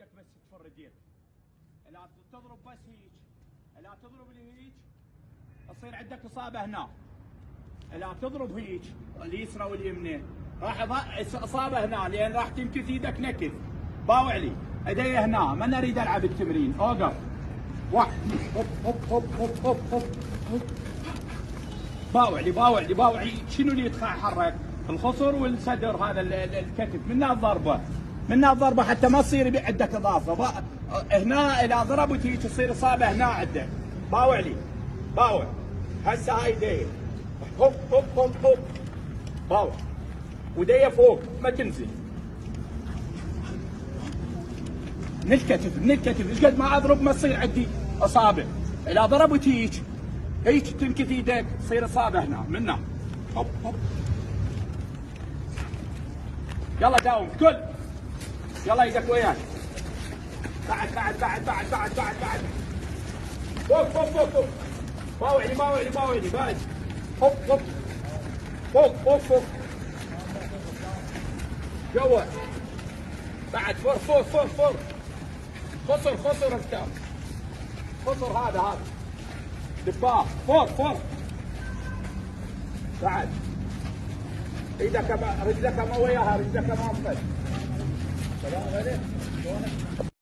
ايدك بس تفر يديك. لا تضرب بس هيك، لا تضرب هيك تصير عندك اصابه هنا. لا تضرب هيك اليسرى واليمنى راح اصابه هنا لان راح تنكث ايدك نكث. باوع لي ايدي هنا، ما نريد العب التمرين. اوقف واحد هوب هوب هوب هوب هوب هوب هوب. باوع لي باوع لي باوع لي. شنو اللي يتحرك؟ الخصر والصدر، هذا الكتف. منها الضربه، منها الضربه حتى ما تصير عندك اضافه. هنا اذا ضربت هيك تصير اصابه هنا عندك. باوع لي باوع. هسه هاي ايديه هوب هوب هوب هوب. باوع وديه فوق ما تنزل. من الكتف من الكتف. ايش قد ما اضرب ما تصير عندي اصابه. اذا ضربت هيك هيك تنكث ايدك تصير اصابه هنا. منها هوب هوب. يلا داوم كل. يلا ايدك وياك. بعد بعد بعد بعد بعد بعد بعد. فوق فوق فوق فوق. باوع لي باوع لي باوع لي بعد. هوب هوب. فوق فوق فوق. جوا. بعد فوق فوق فوق فوق. خصر خصر انت. خصر هذا دباغ. فوق فوق. بعد. ايدك رجلك ما وياها، رجلك ما انفذ. سلام عليك.